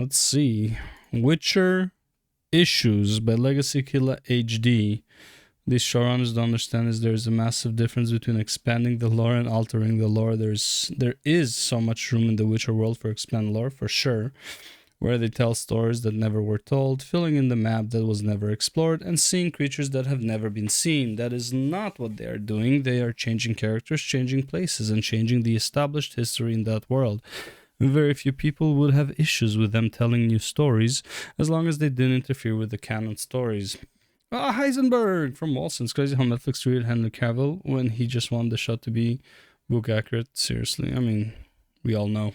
Let's see. Witcher Issues by LegacyKillaHD. These showrunners don't understand is there's a massive difference between expanding the lore and altering the lore. There is so much room in the Witcher world for expand lore, for sure, where they tell stories that never were told, filling in the map that was never explored, and seeing creatures that have never been seen. That is not what they are doing. They are changing characters, changing places, and changing the established history in that world. Very few people would have issues with them telling new stories, as long as they didn't interfere with the canon stories. Heisenberg from Wilson. It's crazy how Netflix treated Henry Cavill when he just wanted the show to be book accurate. Seriously, I mean, we all know.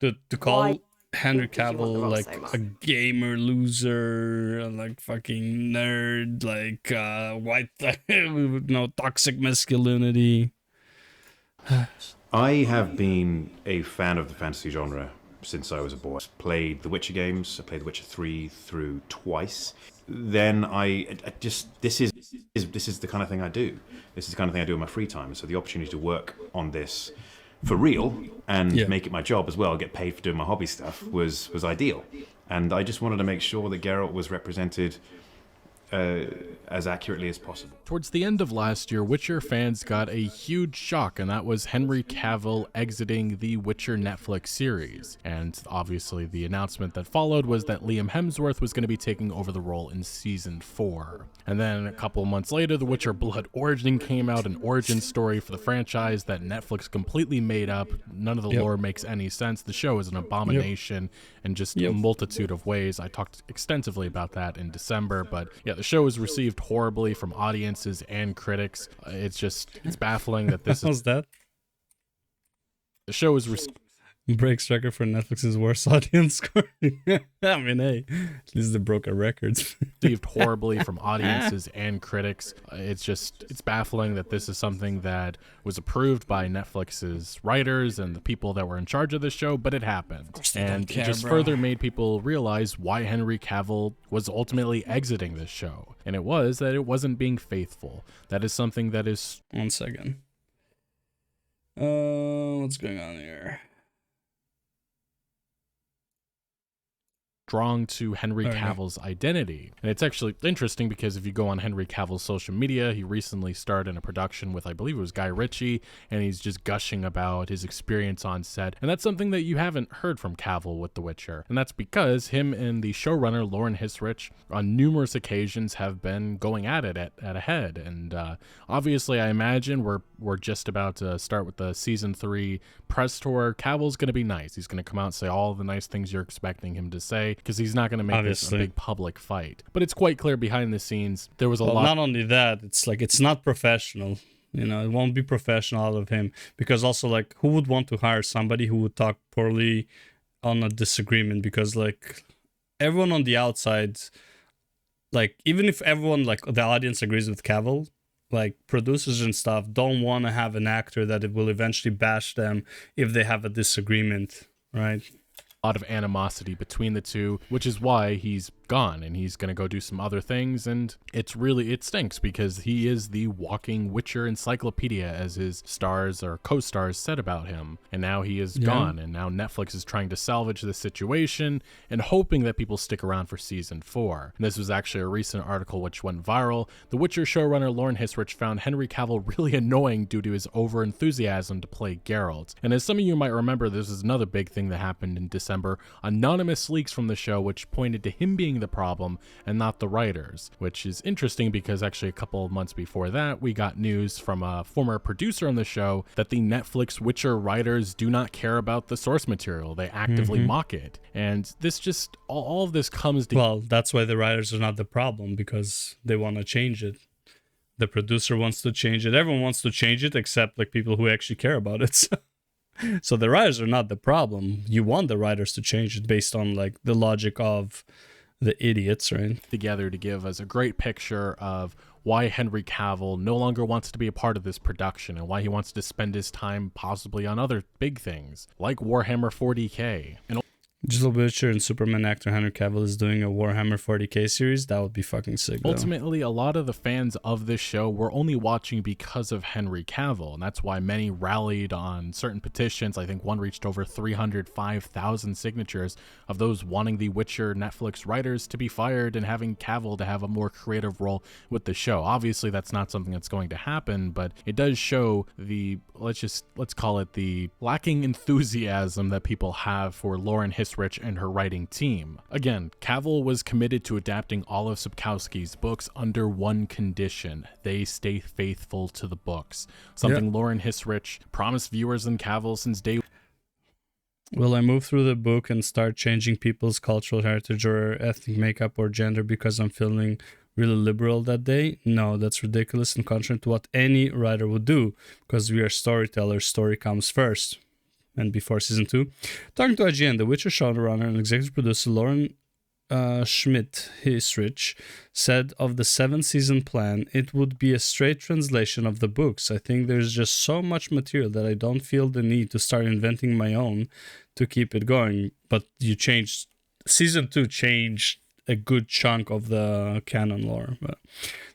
To call Henry Cavill like a gamer loser, like fucking nerd, like white, no toxic masculinity. I have been a fan of the fantasy genre since I was a boy. Played the Witcher games. I played The Witcher 3 through twice. Then I just this is the kind of thing I do. This is the kind of thing I do in my free time. So the opportunity to work on this for real and make it my job as well, get paid for doing my hobby stuff was ideal. And I just wanted to make sure that Geralt was represented as accurately as possible. Towards the end of last year, Witcher fans got a huge shock, and that was Henry Cavill exiting the Witcher Netflix series. And obviously the announcement that followed was that Liam Hemsworth was going to be taking over the role in season 4. And then a couple months later, The Witcher Blood Origin came out, an origin story for the franchise that Netflix completely made up. None of the lore makes any sense. The show is an abomination in just a multitude of ways. I talked extensively about that in December, but yeah, the show was received horribly from audiences and critics. It's baffling that this How's that? The show was received. Breaks record for Netflix's worst audience score. I mean, hey, at least they broke a record. Received horribly from audiences and critics. It's baffling that this is something that was approved by Netflix's writers and the people that were in charge of the show, but it happened. And it just further made people realize why Henry Cavill was ultimately exiting this show. And it was that it wasn't being faithful. That is something that is... 1 second. What's going on here? Strong to Henry Cavill's identity. And it's actually interesting because if you go on Henry Cavill's social media, he recently starred in a production with, I believe it was Guy Ritchie, and he's just gushing about his experience on set. And that's something that you haven't heard from Cavill with The Witcher. And that's because him and the showrunner, Lauren Hisrich, on numerous occasions have been going at it at a head. And obviously, I imagine we're just about to start with the season 3 press tour. Cavill's going to be nice. He's going to come out and say all the nice things you're expecting him to say, because he's not going to make this a big public fight. But it's quite clear behind the scenes there was a lot. Not only that, it's not professional. You know, it won't be professional out of him, because also, like, who would want to hire somebody who would talk poorly on a disagreement? Because, like, everyone on the outside, like, even if everyone, like, the audience agrees with Cavill, like, producers and stuff don't want to have an actor that it will eventually bash them if they have a disagreement, right? Lot of animosity between the two, which is why he's gone and he's gonna go do some other things. And it stinks because he is the walking Witcher encyclopedia, as his stars or co-stars said about him, and now he is gone. And now Netflix is trying to salvage the situation and hoping that people stick around for season 4. And this was actually a recent article which went viral. The Witcher showrunner Lauren Hisrich found Henry Cavill really annoying due to his over-enthusiasm to play Geralt. And as some of you might remember, this is another big thing that happened in December. Anonymous leaks from the show which pointed to him being the problem and not the writers, which is interesting because actually a couple of months before that we got news from a former producer on the show that the Netflix Witcher writers do not care about the source material. They actively mock it. And this just all of this comes to... Well, that's why the writers are not the problem, because they want to change it. The producer wants to change it. Everyone wants to change it except like people who actually care about it. So the writers are not the problem. You want the writers to change it based on like the logic of the idiots, right? Together to give us a great picture of why Henry Cavill no longer wants to be a part of this production and why he wants to spend his time possibly on other big things like Warhammer 40k. And Digital Witcher and Superman actor Henry Cavill is doing a Warhammer 40k series. That would be fucking sick, though. Ultimately, a lot of the fans of this show were only watching because of Henry Cavill, and that's why many rallied on certain petitions. I think one reached over 305,000 signatures of those wanting the Witcher Netflix writers to be fired and having Cavill to have a more creative role with the show. Obviously, that's not something that's going to happen, but it does show the, let's call it the lacking enthusiasm that people have for Lauren Hissrich and her writing team. Again, Cavill was committed to adapting all of Sapkowski's books under one condition: they stay faithful to the books. Something Lauren Hissrich promised viewers and Cavill since day one. Will I move through the book and start changing people's cultural heritage or ethnic makeup or gender because I'm feeling really liberal that day? No, that's ridiculous and contrary to what any writer would do, because we are storytellers. Story comes first. And before season 2, talking to IGN, The Witcher showrunner and executive producer Lauren Hissrich said of the 7-season plan, it would be a straight translation of the books. I think there's just so much material that I don't feel the need to start inventing my own to keep it going. But you changed, season 2 changed a good chunk of the canon lore. But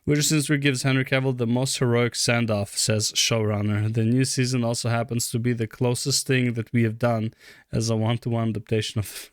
Witcher Season 3 gives Henry Cavill the most heroic send-off, says showrunner. The new season also happens to be the closest thing that we have done as a one-to-one adaptation of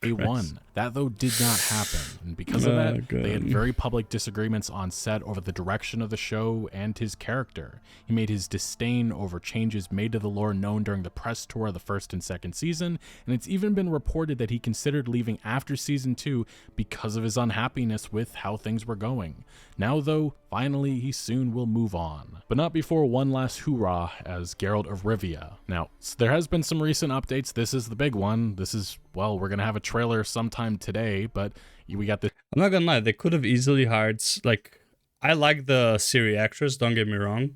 A1. That, though, did not happen. And because of that, God. they had very public disagreements on set over the direction of the show and his character. He made his disdain over changes made to the lore known during the press tour of the first and second season, and it's even been reported that he considered leaving after season 2 because of his unhappiness with how things were going. Now, though, finally, he soon will move on. But not before one last hoorah as Geralt of Rivia. Now, there has been some recent updates. This is the big one. This is, well, we're going to have a trailer sometime today, but we got this. I'm not gonna lie, they could have easily hired, like, I like the Ciri actress, don't get me wrong.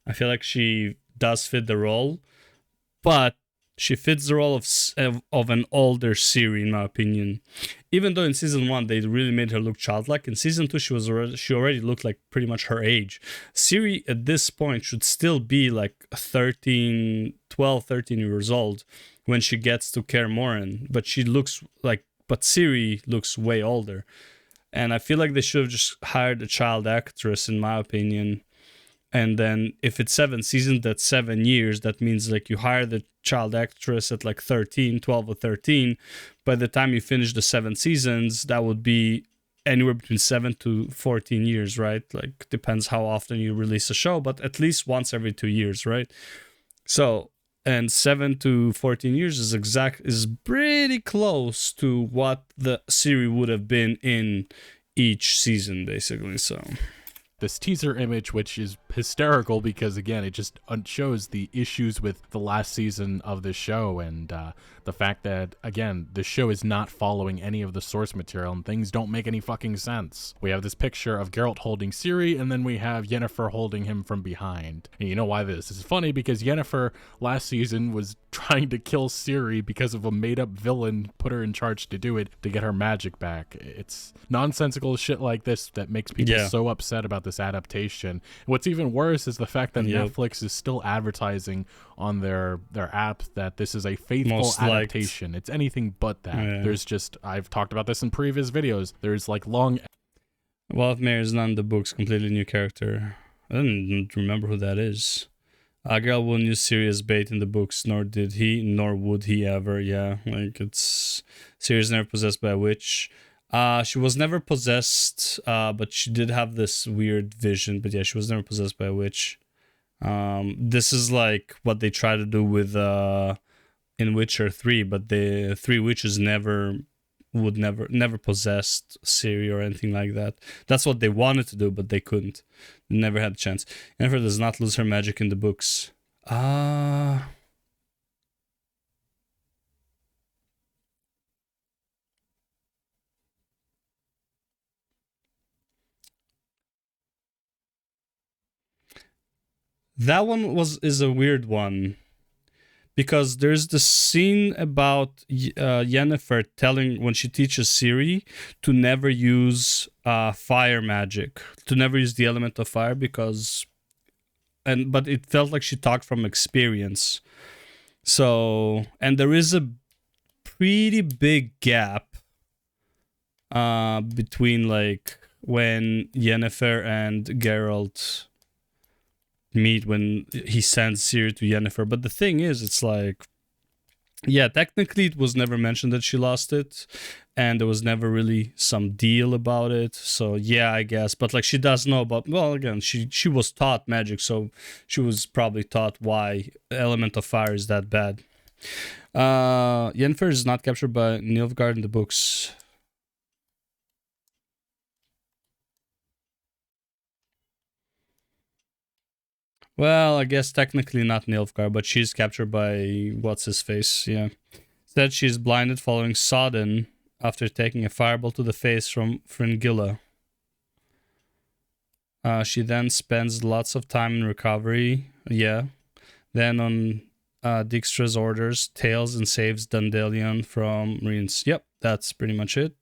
I feel like she does fit the role, but she fits the role of an older Ciri, in my opinion. Even though in season 1 they really made her look childlike, in season 2 she already looked like pretty much her age. Ciri at this point should still be like 13 years old when she gets to Kaer Morhen, but Ciri looks way older. And I feel like they should have just hired a child actress, in my opinion. And then if it's 7 seasons, that's 7 years. That means like you hire the child actress at like 12 or 13. By the time you finish the 7 seasons, that would be anywhere between 7 to 14 years, right? Like, depends how often you release a show, but at least once every 2 years, right? So, and 7 to 14 years is pretty close to what the Ciri would have been in each season, basically. So this teaser image, which is hysterical because, again, it just shows the issues with the last season of the show and the fact that, again, the show is not following any of the source material and things don't make any fucking sense. We have this picture of Geralt holding Ciri, and then we have Yennefer holding him from behind. And you know why this is funny? Because Yennefer last season was trying to kill Ciri because of a made-up villain put her in charge to do it to get her magic back. It's nonsensical shit like this that makes people so upset about this adaptation. What's even worse is the fact that Netflix is still advertising on their app that this is a faithful adaptation. It's anything but that. There's just, I've talked about this in previous videos, there's like long... Wildmare is not in the books, completely new character. I don't remember who that is. Geralt wouldn't use Ciri as bait in the books, nor did he, nor would he ever. Yeah, like it's... Ciri's never possessed by a witch. She was never possessed, but she did have this weird vision. But yeah, she was never possessed by a witch. This is like what they try to do with in Witcher 3, but the 3 witches never possessed Ciri or anything like that. That's what they wanted to do, but they couldn't. They never had a chance. Yennefer does not lose her magic in the books. That one is a weird one, because there's the scene about Yennefer telling, when she teaches Ciri, to never use fire magic, to never use the element of fire, but it felt like she talked from experience. So, and there is a pretty big gap between like when Yennefer and Geralt meet, when he sends Ciri to Yennefer. But the thing is, it's like, yeah, technically it was never mentioned that she lost it, and there was never really some deal about it. So yeah, I guess. But like, she does know about, well, again, she was taught magic, so she was probably taught why element of fire is that bad. Yennefer is not captured by Nilfgaard in the books. Well, I guess technically not Nilfgaard, but she's captured by what's-his-face, yeah. Instead, she's blinded following Sodden after taking a fireball to the face from Fringilla. She then spends lots of time in recovery, yeah. Then on Dijkstra's orders, tails and saves Dandelion from Rience. Yep, that's pretty much it.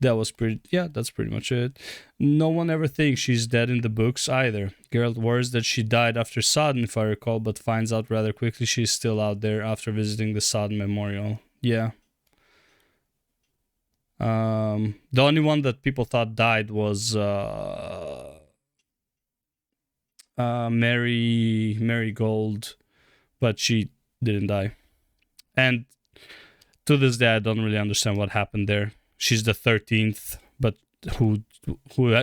That's pretty much it. No one ever thinks she's dead in the books either. Geralt worries that she died after Sodden, if I recall, but finds out rather quickly she's still out there after visiting the Sodden Memorial. Yeah. The only one that people thought died was Marigold, but she didn't die. And to this day, I don't really understand what happened there. She's the 13th, but who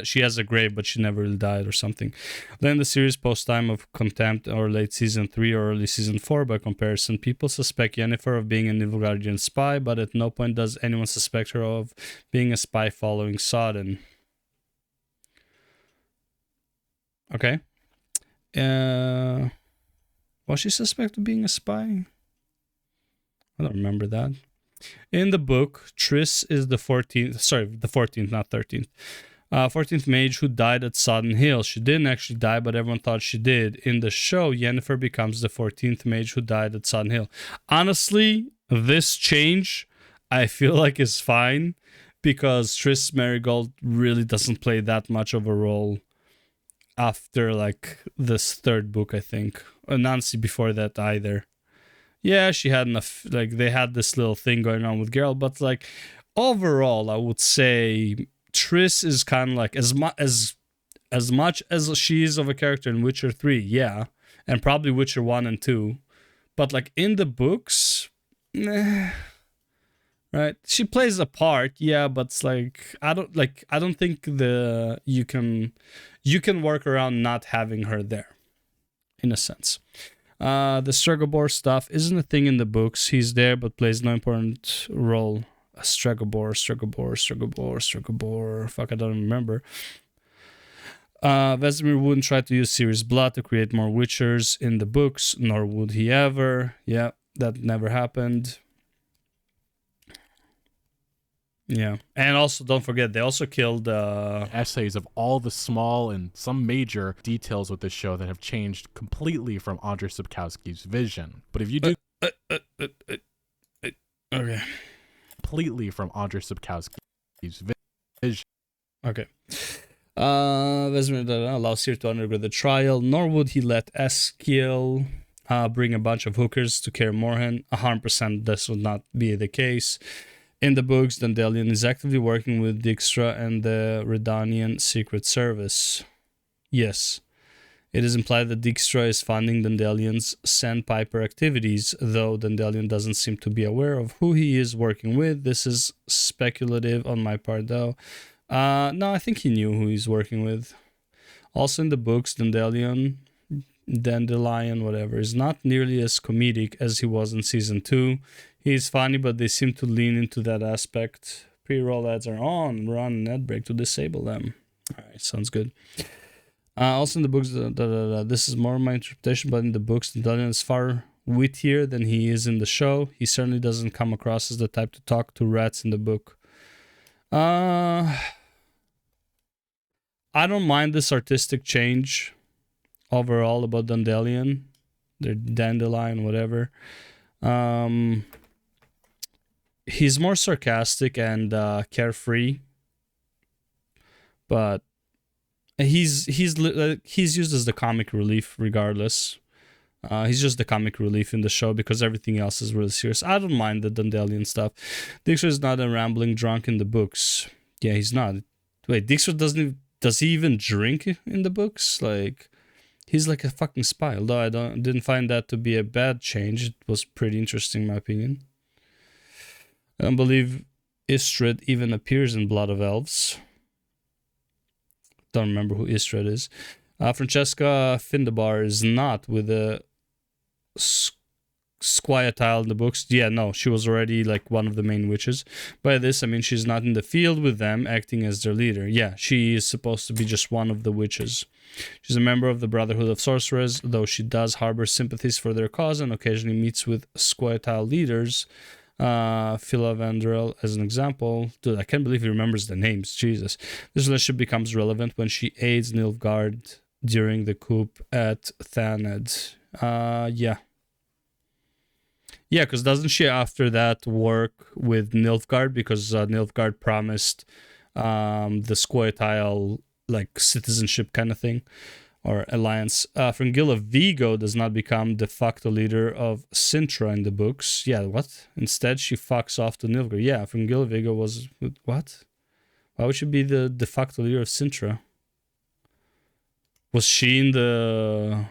she has a grave, but she never really died or something. Then the series post time of Contempt or late season 3 or early season 4 by comparison. People suspect Yennefer of being a Nilfgaardian spy, but at no point does anyone suspect her of being a spy following Sodden. Okay. Was she suspected of being a spy? I don't remember that. In the book, Triss is the 14th, not 13th. 14th mage who died at Sodden Hill. She didn't actually die, but everyone thought she did. In the show, Yennefer becomes the 14th mage who died at Sodden Hill. Honestly, this change, I feel like is fine, because Triss Merigold really doesn't play that much of a role after like this third book, I think. Nancy before that either. Yeah, she had enough, like they had this little thing going on with Geralt, but like overall, I would say Triss is kind of like as much as she is of a character in Witcher 3, yeah, and probably Witcher 1 and 2, but like in the books, right? She plays a part, yeah, but it's like I don't think you can work around not having her there, in a sense. The Stregobor stuff isn't a thing in the books. He's there, but plays no important role. Stregobor. Fuck, I don't remember. Vesemir wouldn't try to use Ciri's blood to create more Witchers in the books, nor would he ever. Yeah, that never happened. Yeah, and also don't forget, they also killed essays of all the small and some major details with this show that have changed completely from Andrzej Sapkowski's vision. But if you do okay, completely from Andrzej Sapkowski's vision. Okay. Vesemir allows Ciri to undergo the trial, nor would he let Eskiel bring a bunch of hookers to Kaer Morhen. 100% this would not be the case. In the books, Dandelion is actively working with Dijkstra and the Redanian Secret Service. Yes. It is implied that Dijkstra is funding Dandelion's Sandpiper activities, though Dandelion doesn't seem to be aware of who he is working with. This is speculative on my part, though. No, I think he knew who he's working with. Also in the books, Dandelion, whatever, is not nearly as comedic as he was in Season 2. He's funny, but they seem to lean into that aspect. Pre-roll ads are on. Run an ad break to disable them. Alright, sounds good. Also in the books, this is more my interpretation, but in the books, Dandelion is far wittier than he is in the show. He certainly doesn't come across as the type to talk to rats in the book. I don't mind this artistic change overall about Dandelion. They're Dandelion, whatever. He's more sarcastic and carefree, but he's used as the comic relief regardless. He's just the comic relief in the show because everything else is really serious. I don't mind the Dundalian stuff. Dixter is not a rambling drunk in the books. Yeah, he's not. Wait, Dixter does he even drink in the books? Like, he's like a fucking spy. Although I didn't find that to be a bad change. It was pretty interesting in my opinion. I don't believe Istrid even appears in Blood of Elves. Don't remember who Istrid is. Francesca Findebar is not with the Squiatile in the books. Yeah, no, she was already like one of the main witches. By this, I mean she's not in the field with them, acting as their leader. Yeah, she is supposed to be just one of the witches. She's a member of the Brotherhood of Sorcerers, though she does harbor sympathies for their cause and occasionally meets with Squiatile leaders. Phila Vandrel as an example. Dude, I can't believe he remembers the names. Jesus. This relationship becomes relevant when she aids Nilfgaard during the coup at Thaned. Yeah, because doesn't she after that work with Nilfgaard because Nilfgaard promised the Squiatile like citizenship kind of thing or alliance. Fringilla Vigo does not become de facto leader of Sintra in the books. Yeah, what? Instead, she fucks off to Nilfgaard. Yeah, Fringilla Vigo was what? Why would she be the de facto leader of Sintra? Was she in the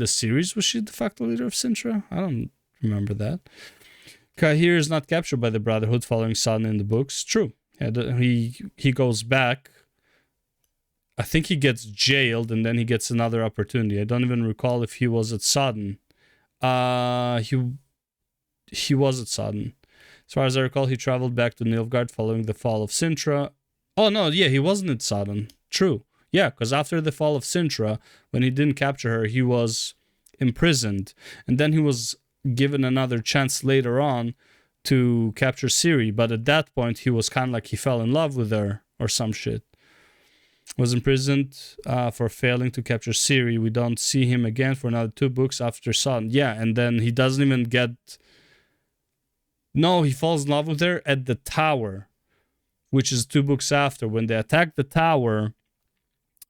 series? Was she de facto leader of Sintra? I don't remember that. Kahir is not captured by the Brotherhood following Sodden in the books. True. Yeah, he goes back. I think he gets jailed and then he gets another opportunity. I don't even recall if he was at Sodden. He was at Sodden. As far as I recall, he traveled back to Nilfgaard following the fall of Sintra. Oh no, yeah, he wasn't at Sodden. True. Yeah, because after the fall of Sintra, when he didn't capture her, he was imprisoned. And then he was given another chance later on to capture Ciri. But at that point, he was kind of like he fell in love with her or some shit. Was imprisoned for failing to capture Ciri. We don't see him again for another 2 books after Sodden. Yeah, and then he doesn't even get... No, he falls in love with her at the tower, which is 2 books after. When they attack the tower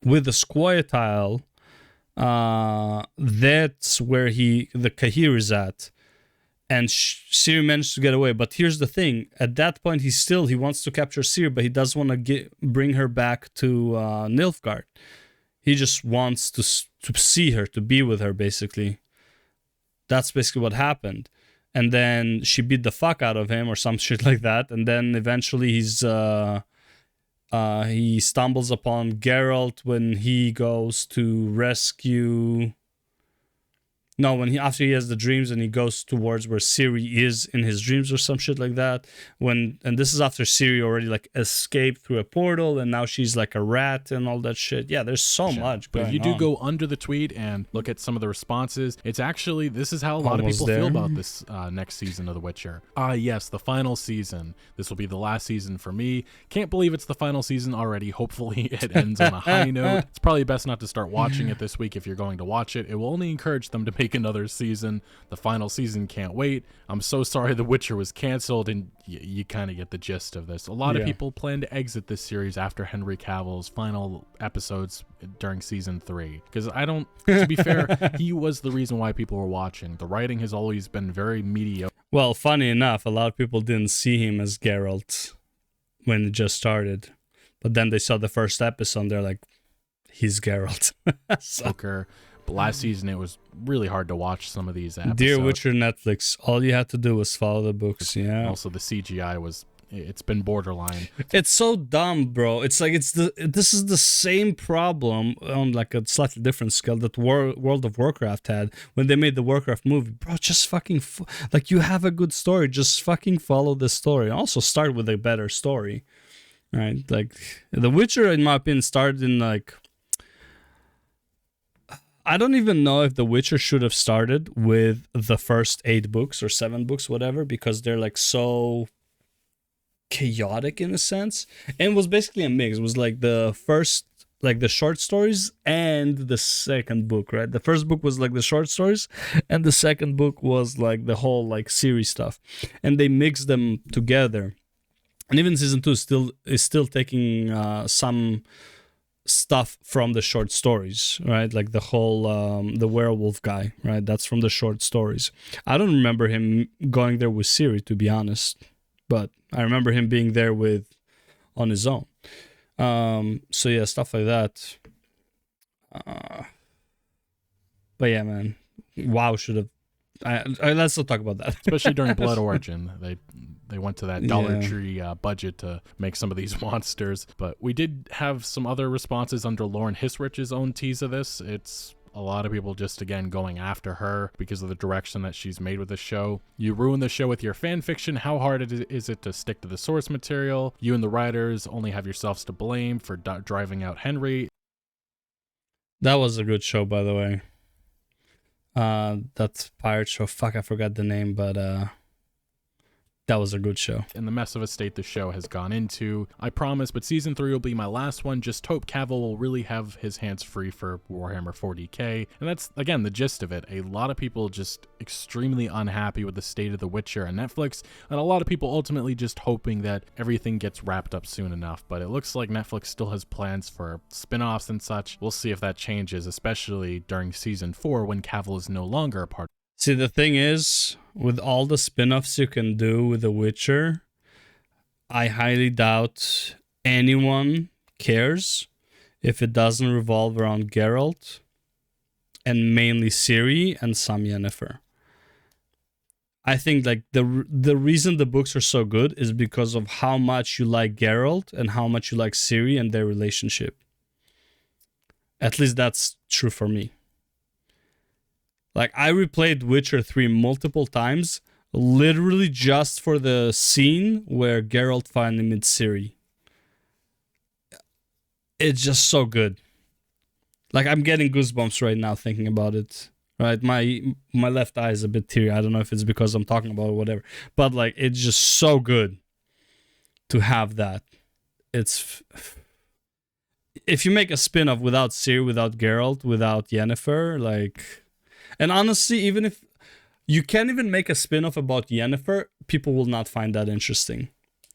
with the Squiatile, that's where the Kahir is at. And Ciri managed to get away. But here's the thing. At that point, he wants to capture Ciri, but he doesn't want to bring her back to Nilfgaard. He just wants to see her, to be with her, basically. That's basically what happened. And then she beat the fuck out of him or some shit like that. And then eventually he stumbles upon Geralt when he goes to rescue... No, after he has the dreams and he goes towards where Ciri is in his dreams or some shit like that. And this is after Ciri already like escaped through a portal and now she's like a rat and all that shit. Yeah, there's so much going on. But if you do go under the tweet and look at some of the responses, it's actually, this is how a lot of people feel about this next season of The Witcher. Yes, the final season. This will be the last season for me. Can't believe it's the final season already. Hopefully it ends on a high note. It's probably best not to start watching it this week if you're going to watch it. It will only encourage them to make another season. The final season can't wait. I'm so sorry The Witcher was canceled, and you kind of get the gist of this. A lot of people plan to exit this series after Henry Cavill's final episodes during season 3, because to be fair, he was the reason why people were watching. The writing has always been very mediocre. Well, funny enough, a lot of people didn't see him as Geralt when it just started, but then they saw the first episode and they're like, he's Geralt. But last season it was really hard to watch some of these episodes. Dear Witcher Netflix, all you had to do was follow the books. Yeah. Also, the CGI it's been borderline. It's so dumb, bro. It's like this is the same problem on like a slightly different scale that World of Warcraft had when they made the Warcraft movie. Bro, just fucking like you have a good story, just fucking follow the story. Also start with a better story, right? Like The Witcher, in my opinion, started in like. I don't even know if The Witcher should have started with the first 8 books or 7 books, whatever, because they're like so chaotic in a sense. And it was basically a mix. It was like the first, like the short stories and the second book, right? The first book was like the short stories and the second book was like the whole like series stuff. And they mixed them together. And even season 2 is still taking some stuff from the short stories, right? Like the whole the werewolf guy, right? That's from the short stories. I don't remember him going there with Siri, to be honest, but I remember him being there on his own. So yeah, stuff like that. But yeah, man, WoW should have. Let's not talk about that. Especially during Blood Origin, they went to that Dollar Tree budget to make some of these monsters. But we did have some other responses under Lauren Hissrich's own tease of this. It's a lot of people just, again, going after her because of the direction that she's made with the show. You ruin the show with your fan fiction. How hard is it to stick to the source material? You and the writers only have yourselves to blame for driving out Henry. That was a good show, by the way. That pirate show, fuck, I forgot the name, but that was a good show. In the mess of a state the show has gone into, I promise, but season 3 will be my last one. Just hope Cavill will really have his hands free for Warhammer 40k. And that's, again, the gist of it. A lot of people just extremely unhappy with the state of The Witcher on Netflix, and a lot of people ultimately just hoping that everything gets wrapped up soon enough. But it looks like Netflix still has plans for spin-offs and such. We'll see if that changes, especially during season 4 when Cavill is no longer a part. See, the thing is, with all the spin-offs you can do with The Witcher, I highly doubt anyone cares if it doesn't revolve around Geralt and mainly Ciri and some Yennefer. I think like the reason the books are so good is because of how much you like Geralt and how much you like Ciri and their relationship. At least that's true for me. Like, I replayed Witcher 3 multiple times, literally just for the scene where Geralt finally meets Ciri. It's just so good. Like, I'm getting goosebumps right now thinking about it. Right? My left eye is a bit teary. I don't know if it's because I'm talking about it or whatever. But, like, it's just so good to have that. It's... If you make a spin-off without Ciri, without Geralt, without Yennefer, like... And honestly, even if you can't even make a spin-off about Yennefer, people will not find that interesting.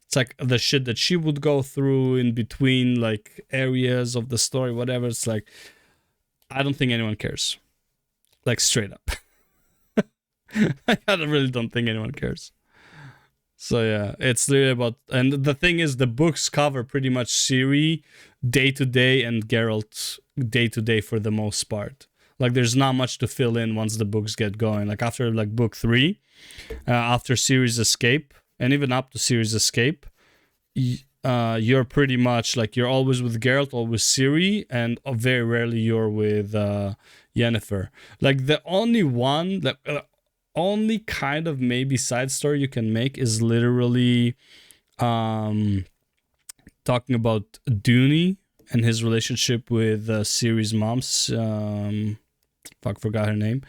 It's like the shit that she would go through in between like areas of the story, whatever. It's like, I don't think anyone cares. Like straight up. I really don't think anyone cares. So yeah, it's literally about, and the thing is the books cover pretty much Ciri day to day and Geralt day to day for the most part. Like, there's not much to fill in once the books get going. Like, after, like, book 3, after Ciri's escape, and even up to Ciri's escape, you're pretty much, like, you're always with Geralt, always Ciri, and very rarely you're with Yennefer. Like, the only one, like, only kind of maybe side story you can make is literally talking about Dooney and his relationship with Ciri's mom's... forgot her name.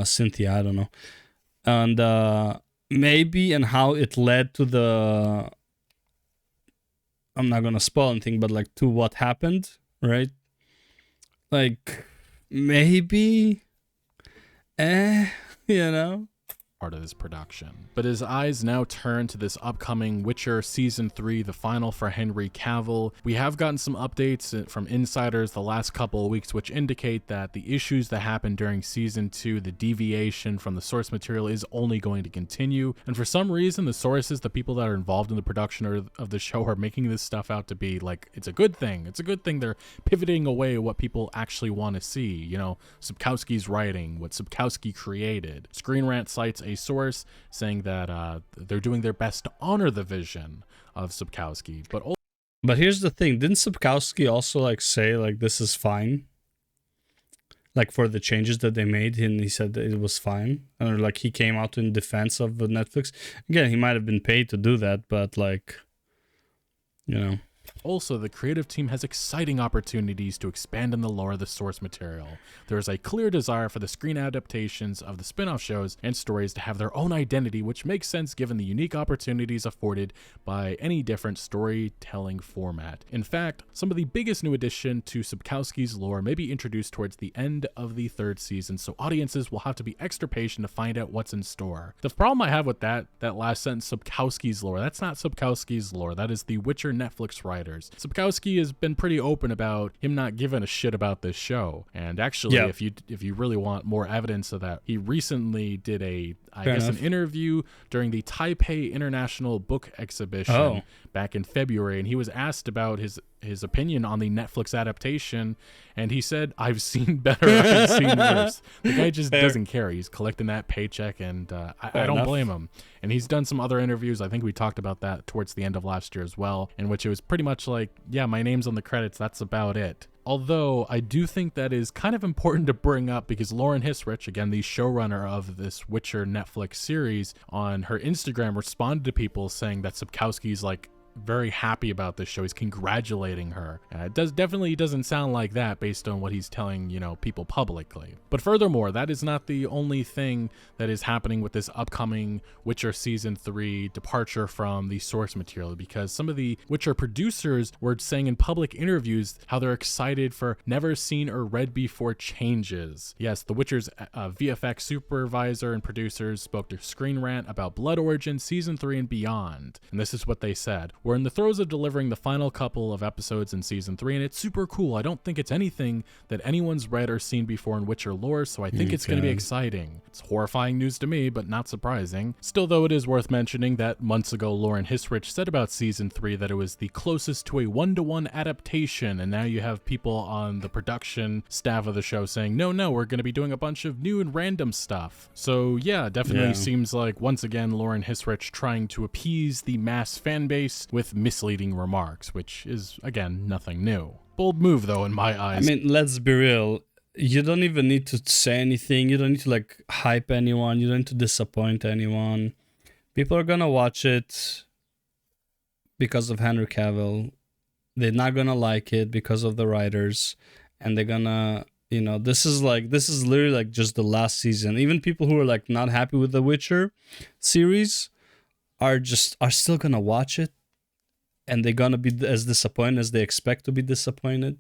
Cynthia, I don't know. And maybe and how it led to the... I'm not gonna spoil anything, but like to what happened, right? Like, maybe... you know? Part of this production. But his eyes now turn to this upcoming Witcher Season 3, the final for Henry Cavill. We have gotten some updates from insiders the last couple of weeks which indicate that the issues that happened during Season 2, the deviation from the source material, is only going to continue. And for some reason, the sources, the people that are involved in the production of the show are making this stuff out to be like, it's a good thing. It's a good thing they're pivoting away what people actually want to see. You know, Sapkowski's writing, what Sapkowski created. Screen Rant cites a source saying that they're doing their best to honor the vision of Sapkowski, but here's the thing, didn't Sapkowski also like say like this is fine, like for the changes that they made, and he said that it was fine, or like he came out in defense of Netflix? Again, he might have been paid to do that, but like, you know. Also, the creative team has exciting opportunities to expand on the lore of the source material. There is a clear desire for the screen adaptations of the spin-off shows and stories to have their own identity, which makes sense given the unique opportunities afforded by any different storytelling format. In fact, some of the biggest new addition to Sapkowski's lore may be introduced towards the end of the 3rd season, so audiences will have to be extra patient to find out what's in store. The problem I have with that last sentence, Sapkowski's lore, that's not Sapkowski's lore. That is the Witcher Netflix writer writers. Sapkowski has been pretty open about him not giving a shit about this show. And actually, if you really want more evidence of that, he recently did an interview during the Taipei International Book Exhibition back in February, and he was asked about his opinion on the Netflix adaptation, and he said, "I've seen better, I've seen worse." The guy just doesn't care. He's collecting that paycheck, and I don't blame him. And he's done some other interviews. I think we talked about that towards the end of last year as well, in which it was pretty much like, yeah, my name's on the credits, that's about it. Although I do think that is kind of important to bring up, because Lauren Hisrich, again, the showrunner of this Witcher Netflix series, on her Instagram responded to people saying that Sapkowski's like very happy about this show. He's congratulating her. It definitely doesn't sound like that based on what he's telling, people publicly. But furthermore, that is not the only thing that is happening with this upcoming Witcher Season 3 departure from the source material, because some of the Witcher producers were saying in public interviews how they're excited for never seen or read before changes. Yes, The Witcher's VFX supervisor and producers spoke to Screen Rant about Blood Origin Season 3 and beyond. And this is what they said. We're in the throes of delivering the final couple of episodes in Season 3, and it's super cool. I don't think it's anything that anyone's read or seen before in Witcher lore, so I think it's going to be exciting. It's horrifying news to me, but not surprising. Still, though, it is worth mentioning that months ago, Lauren Hisrich said about Season 3 that it was the closest to a one-to-one adaptation, and now you have people on the production staff of the show saying, no, we're going to be doing a bunch of new and random stuff. So yeah, definitely seems like, once again, Lauren Hisrich trying to appease the mass fan base with misleading remarks, which is, again, nothing new. Bold move, though, in my eyes. I mean, let's be real. You don't even need to say anything. You don't need to, hype anyone. You don't need to disappoint anyone. People are gonna watch it because of Henry Cavill. They're not gonna like it because of the writers. And they're gonna, this is literally, just the last season. Even people who are, not happy with the Witcher series are still gonna watch it. And they're gonna be as disappointed as they expect to be disappointed,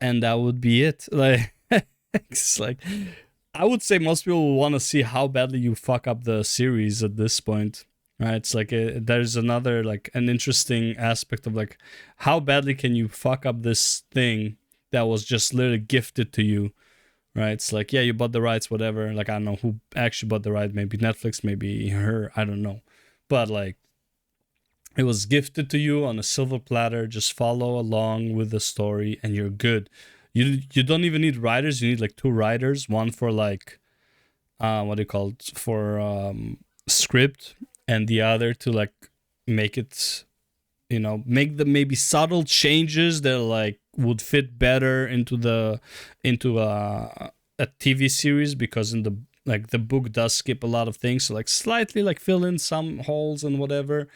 and that would be it. It's I would say most people will want to see how badly you fuck up the series at this point, right? It's there's another an interesting aspect of how badly can you fuck up this thing that was just literally gifted to you, right? It's yeah, you bought the rights, whatever. I don't know who actually bought the right, maybe Netflix, maybe her, I don't know, but it was gifted to you on a silver platter. Just follow along with the story and you're good. You don't even need writers. You need 2 writers. One for what do you call it? For script, and the other to make it, make the maybe subtle changes that would fit better into a TV series, because in the the book does skip a lot of things. So slightly fill in some holes and whatever.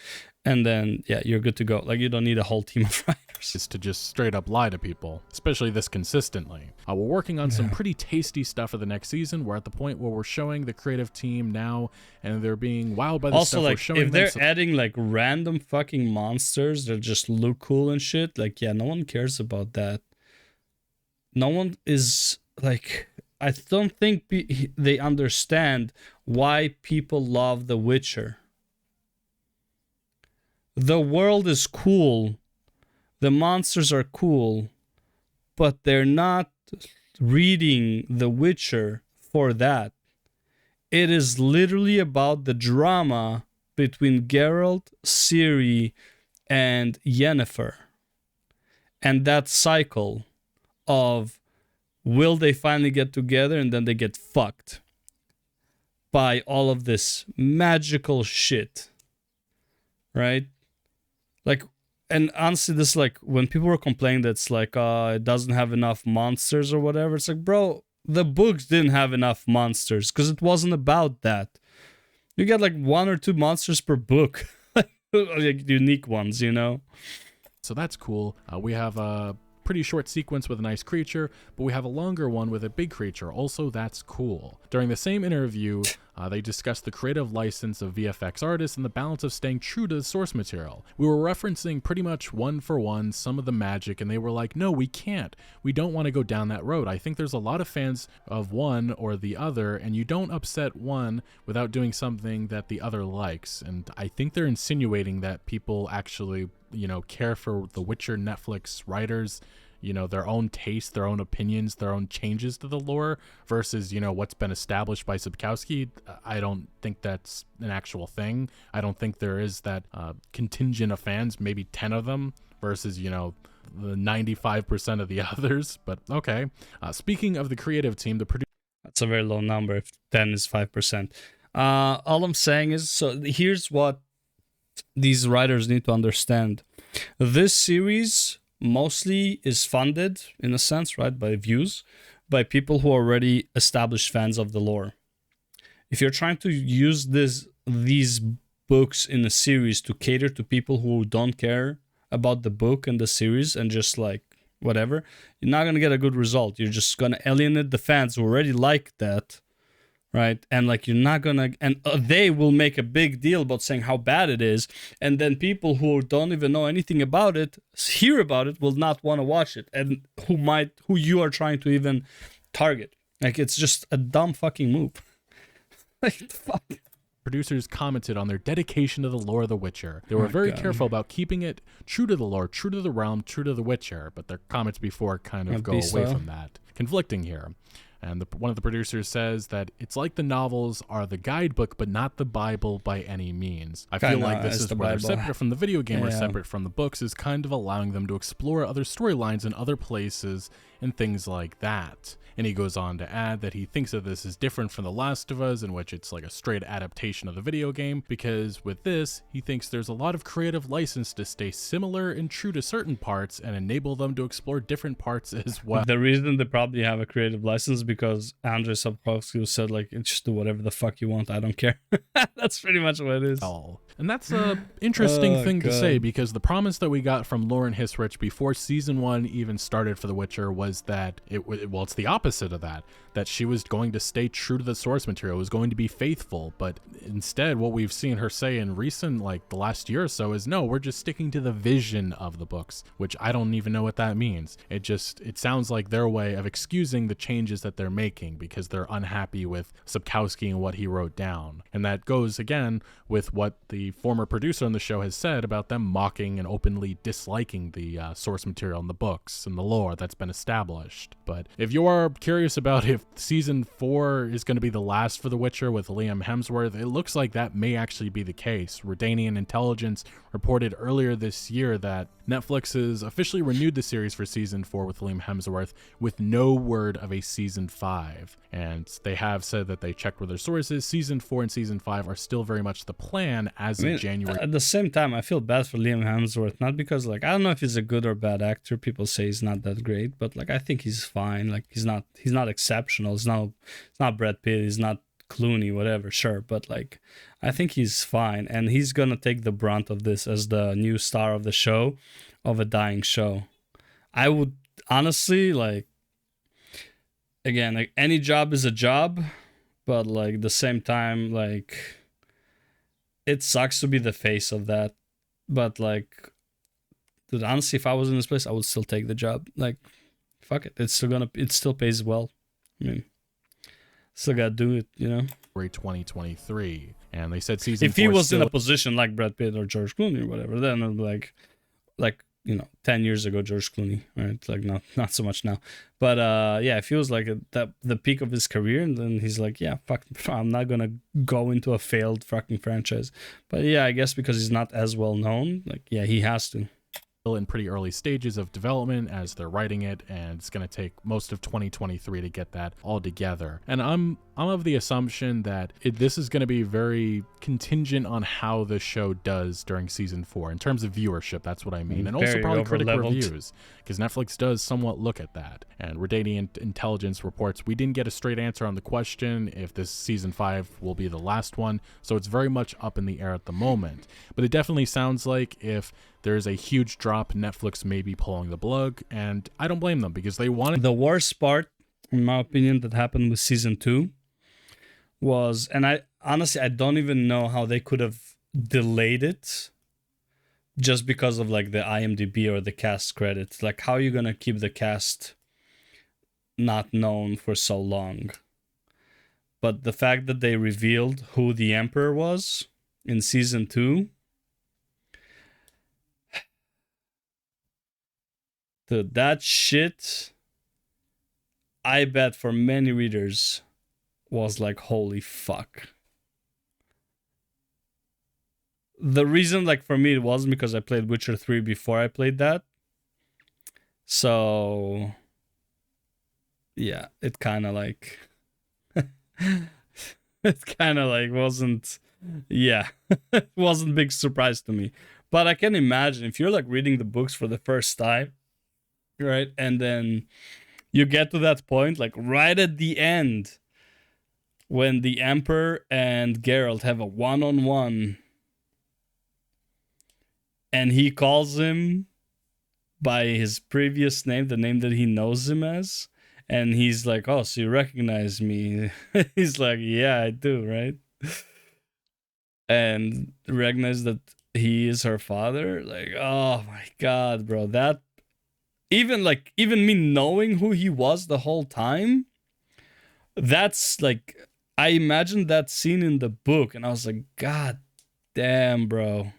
And then, yeah, you're good to go. You don't need a whole team of writers. Is to just straight up lie to people, especially this consistently. We're working on some pretty tasty stuff for the next season. We're at the point where we're showing the creative team now, and they're being wowed by the stuff we're showing them. Also, if they're adding random fucking monsters that just look cool and shit, no one cares about that. No one is, I don't think they understand why people love The Witcher. The world is cool, the monsters are cool, but they're not reading The Witcher for that. It is literally about the drama between Geralt, Ciri, and Yennefer. And that cycle of will they finally get together, and then they get fucked by all of this magical shit, right? And honestly, this when people were complaining that it's it doesn't have enough monsters or whatever, it's bro, the books didn't have enough monsters because it wasn't about that. You get 1 or 2 monsters per book, unique ones, So that's cool. We have pretty short sequence with a nice creature, but we have a longer one with a big creature. Also, that's cool. During the same interview, they discussed the creative license of VFX artists and the balance of staying true to the source material. We were referencing pretty much one for one some of the magic, and they were like, no, we can't. We don't want to go down that road. I think there's a lot of fans of one or the other, and you don't upset one without doing something that the other likes. And I think they're insinuating that people actually, care for the Witcher Netflix writers, their own taste, their own opinions, their own changes to the lore versus, what's been established by Sapkowski. I don't think that's an actual thing. I don't think there is that contingent of fans, maybe 10 of them versus, the 95% of the others. But okay. Speaking of the creative team, the producer. That's a very low number if 10 is 5%. All I'm saying is, so here's what these writers need to understand. This series mostly is funded, in a sense, right, by views, by people who are already established fans of the lore. If you're trying to use these books in a series to cater to people who don't care about the book and the series and just like whatever, you're not going to get a good result. You're just going to alienate the fans who already like that, right? And like you're not going to, and they will make a big deal about saying how bad it is, and then people who don't even know anything about it, hear about it, will not want to watch it, and who you are trying to even target. Like, it's just a dumb fucking move. Like, fuck. Producers commented on their dedication to the lore of The Witcher. They were very careful about keeping it true to the lore, true to the realm, true to The Witcher, but their comments before kind of go away from that. Conflicting here. And one of the producers says that it's like the novels are the guidebook, but not the Bible by any means. I feel like this is where they're separate from the video game or separate from the books, is kind of allowing them to explore other storylines in other places and things like that. And he goes on to add that he thinks that this is different from The Last of Us, in which it's like a straight adaptation of the video game, because with this, he thinks there's a lot of creative license to stay similar and true to certain parts and enable them to explore different parts as well. The reason they probably have a creative license because Andrzej Sapkowski said, like, just do whatever the fuck you want, I don't care. That's pretty much what it is. Oh. And that's a interesting thing to say, because the promise that we got from Lauren Hissrich before season 1 even started for The Witcher was that it's the opposite of that she was going to stay true to the source material, was going to be faithful. But instead, what we've seen her say in recent, like the last year or so, is no, we're just sticking to the vision of the books, which I don't even know what that means. It sounds like their way of excusing the changes that they're making because they're unhappy with Sapkowski and what he wrote down. And that goes again with what the former producer on the show has said about them mocking and openly disliking the source material in the books and the lore that's been established. But if you are curious about if season 4 is going to be the last for The Witcher with Liam Hemsworth, it looks like that may actually be the case. Redanian Intelligence reported earlier this year that Netflix has officially renewed the series for season 4 with Liam Hemsworth with no word of a season 5. And they have said that they checked with their sources. Season 4 and season 5 are still very much the plan as of January. At the same time, I feel bad for Liam Hemsworth, not because, like, I don't know if he's a good or bad actor. People say he's not that great, but like I think he's fine. Like he's not exceptional. He's not Brad Pitt. He's not Clooney, whatever, sure, but like I think he's fine, and he's gonna take the brunt of this as the new star of the show, of a dying show. I would honestly, like, again, like any job is a job, but like at the same time, like it sucks to be the face of that, but like, dude, honestly, if I was in this place, I would still take the job. Like, fuck it, it still pays well. I mean, still gotta do it, you know. 2023, and they said season 4. If he was in a position like Brad Pitt or George Clooney or whatever, then it'd be like 10 years ago, George Clooney, right? Like not so much now, but yeah, if he was like the peak of his career, and then he's like, yeah, fuck, I'm not gonna go into a failed fucking franchise. But yeah, I guess because he's not as well known, like, yeah, he has to. In pretty early stages of development as they're writing it, and it's going to take most of 2023 to get that all together. And I'm of the assumption that this is going to be very contingent on how the show does during season 4 in terms of viewership. That's what I mean, and also probably critical reviews, because Netflix does somewhat look at that. And Redanian Intelligence reports we didn't get a straight answer on the question if this season 5 will be the last one, so it's very much up in the air at the moment. But it definitely sounds like if there's a huge drop. Netflix may be pulling the plug, and I don't blame them because they wanted. The worst part, in my opinion, that happened with season 2 was, and I honestly, I don't even know how they could have delayed it just because of like the IMDb or the cast credits. Like, how are you going to keep the cast not known for so long? But the fact that they revealed who the Emperor was in season 2, dude, that shit, I bet for many readers was like, holy fuck. The reason, like, for me, it wasn't because I played Witcher 3 before I played that. So, yeah, it kind of like... it kind of like wasn't... Yeah, it wasn't a big surprise to me. But I can imagine if you're like reading the books for the first time, right? And then you get to that point, like right at the end, when the Emperor and Geralt have a one-on-one, and he calls him by his previous name, the name that he knows him as, and he's like, oh, so you recognize me? He's like, yeah, I do, right? And recognize that he is her father. Like, oh my god, bro. That, even me knowing who he was the whole time, that's like, I imagined that scene in the book, and I was like, god damn, bro.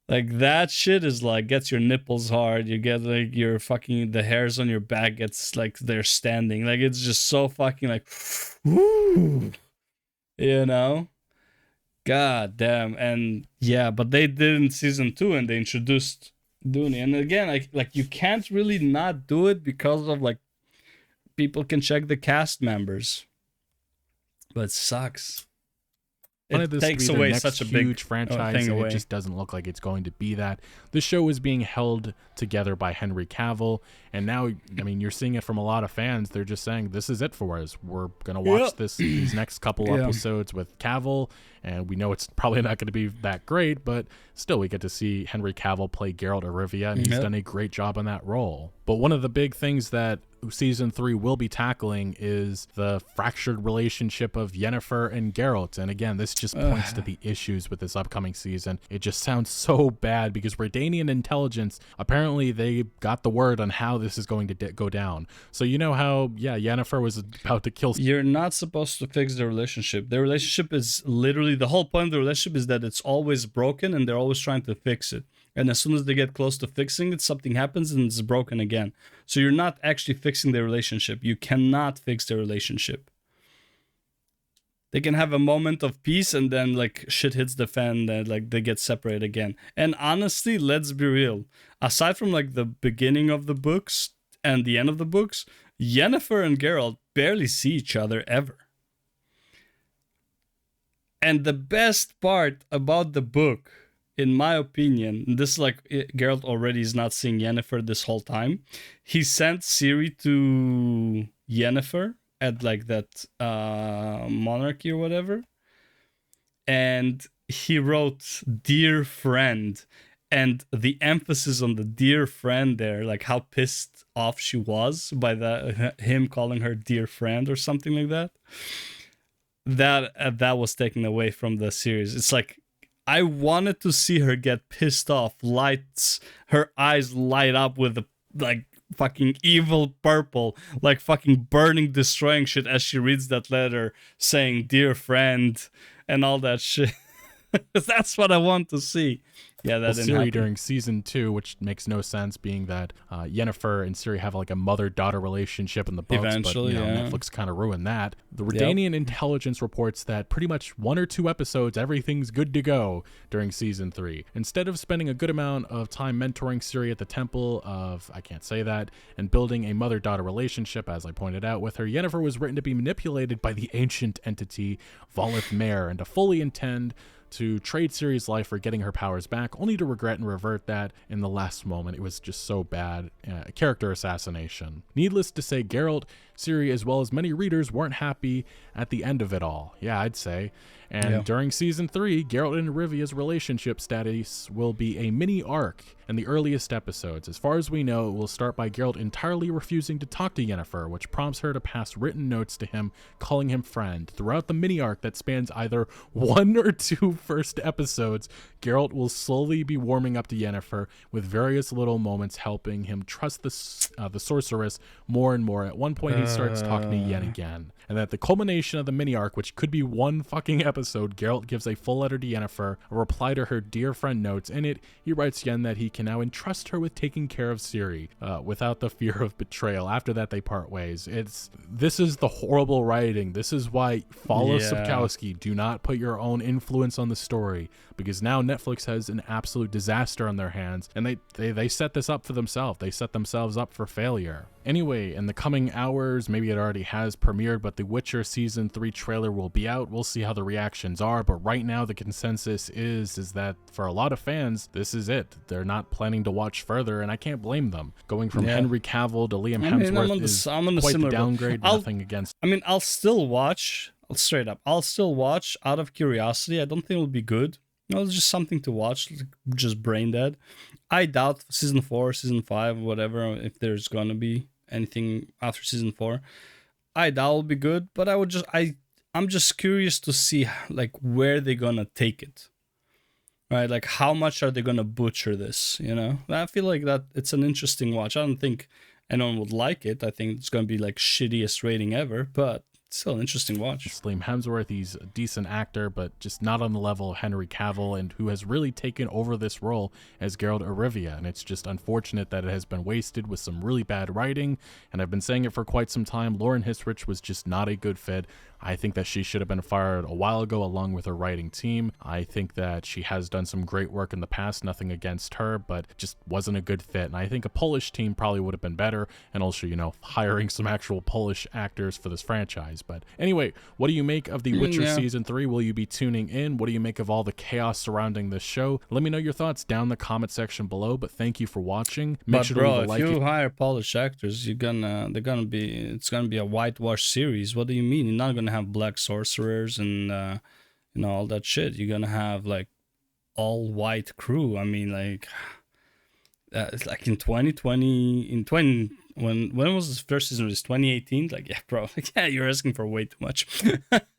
Like, that shit is like, gets your nipples hard. You get like your fucking, the hairs on your back gets like, they're standing. Like, it's just so fucking like, whoo, you know? God damn. And yeah, but they did in season 2, and they introduced Dooney. And again, like you can't really not do it because of like, people can check the cast members. But it sucks. It takes away such a big huge franchise, and it just doesn't look like it's going to be that. The show is being held together by Henry Cavill, and now, I mean, you're seeing it from a lot of fans. They're just saying, this is it for us. We're going to watch these next couple episodes with Cavill, and we know it's probably not going to be that great, but still, we get to see Henry Cavill play Geralt of Rivia, and he's done a great job in that role. But one of the big things that season 3 will be tackling is the fractured relationship of Yennefer and Geralt. And again, this just points to the issues with this upcoming season. It just sounds so bad because Redanian intelligence, apparently they got the word on how this is going to go down. So you know how, Yennefer was about to kill... You're not supposed to fix the relationship. The relationship is literally, the whole point of the relationship is that it's always broken, and they're always trying to fix it. And as soon as they get close to fixing it, something happens and it's broken again. So you're not actually fixing the relationship. You cannot fix the relationship. They can have a moment of peace, and then like shit hits the fan, and like they get separated again. And honestly, let's be real. Aside from like the beginning of the books and the end of the books, Yennefer and Geralt barely see each other ever. And the best part about the book, in my opinion, this is like, Geralt already is not seeing Yennefer this whole time. He sent Ciri to Yennefer at like that monarchy or whatever. And he wrote, "Dear friend." And the emphasis on the dear friend there, like how pissed off she was by him calling her dear friend or something like that. That was taken away from the series. It's like, I wanted to see her get pissed off, her eyes light up with the like fucking evil purple, like fucking burning, destroying shit as she reads that letter saying "dear friend" and all that shit. That's what I want to see. Yeah, that didn't happen. During season 2, which makes no sense, being that Yennefer and Ciri have like a mother-daughter relationship in the books, eventually, but Netflix kind of ruined that. The Redanian intelligence reports that pretty much 1 or 2 episodes, everything's good to go during season 3. Instead of spending a good amount of time mentoring Ciri at the Temple of, I can't say that, and building a mother-daughter relationship, as I pointed out with her, Yennefer was written to be manipulated by the ancient entity Volith Mare and to fully intend to trade Ciri's life for getting her powers back, only to regret and revert that in the last moment. It was just so bad. Character assassination. Needless to say, Geralt, Ciri, as well as many readers weren't happy at the end of it all. Yeah, I'd say. And during season 3, Geralt and Rivia's relationship status will be a mini arc in the earliest episodes. As far as we know, it will start by Geralt entirely refusing to talk to Yennefer, which prompts her to pass written notes to him, calling him friend. Throughout the mini arc that spans either 1 or 2 first episodes, Geralt will slowly be warming up to Yennefer, with various little moments helping him trust the sorceress more and more. At one point, he starts talking to Yen again. And at the culmination of the mini arc, which could be 1 fucking episode, Geralt gives a full letter to Yennefer, a reply to her dear friend notes. In it, he writes Yen that he can now entrust her with taking care of Ciri, without the fear of betrayal. After that, they part ways. This is the horrible writing. This is why follow Sapkowski. Do not put your own influence on the story, because now Netflix has an absolute disaster on their hands, and they set this up for themselves. They set themselves up for failure. Anyway, in the coming hours, maybe it already has premiered, but The Witcher Season 3 trailer will be out. We'll see how the reactions are, but right now the consensus is that for a lot of fans, this is it. They're not planning to watch further, and I can't blame them. Going from Henry Cavill to Liam Hemsworth is quite the downgrade. Nothing against. I mean, I'll still watch, straight up, I'll still watch out of curiosity. I don't think it'll be good. It's just something to watch, just brain dead. I doubt season 4, season 5, whatever, if there's gonna be anything after season 4. I doubt it'll be good, but I'm just curious to see like where they're gonna take it. Right? Like how much are they gonna butcher this, you know? I feel like that it's an interesting watch. I don't think anyone would like it. I think it's gonna be like shittiest rating ever, but still an interesting watch. Liam Hemsworth, he's a decent actor, but just not on the level of Henry Cavill, and who has really taken over this role as Geralt of Rivia. And it's just unfortunate that it has been wasted with some really bad writing. And I've been saying it for quite some time. Lauren Hisrich was just not a good fit. I think that she should have been fired a while ago along with her writing team. I think that she has done some great work in the past, nothing against her, but just wasn't a good fit. And I think a Polish team probably would have been better, and also, you know, hiring some actual Polish actors for this franchise. But anyway, what do you make of The Witcher Season 3? Will you be tuning in? What do you make of all the chaos surrounding this show? Let me know your thoughts down in the comment section below, but thank you for watching. Make sure to leave a like. If you hire Polish actors, it's gonna be a whitewash series. What do you mean? You're not gonna have black sorcerers and you know, all that shit. You're gonna have like all white crew. I mean, like it's like in 2020, when was this first season? It was 2018. Like, yeah, bro, like, yeah, you're asking for way too much.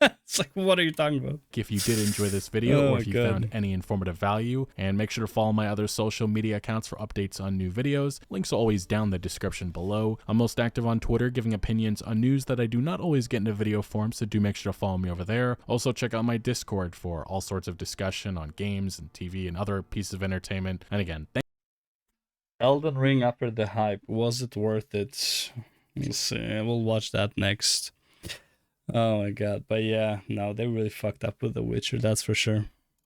It's like, what are you talking about? If you did enjoy this video, or if you found any informative value, and make sure to follow my other social media accounts for updates on new videos. Links are always down in the description below. I'm most active on Twitter, giving opinions on news that I do not always get into video form, so do make sure to follow me over there. Also, check out my Discord for all sorts of discussion on games and TV and other pieces of entertainment. And again, Elden Ring after the hype, was it worth it? We'll see. We'll watch that next. Oh my god. But yeah, no, they really fucked up with The Witcher, that's for sure.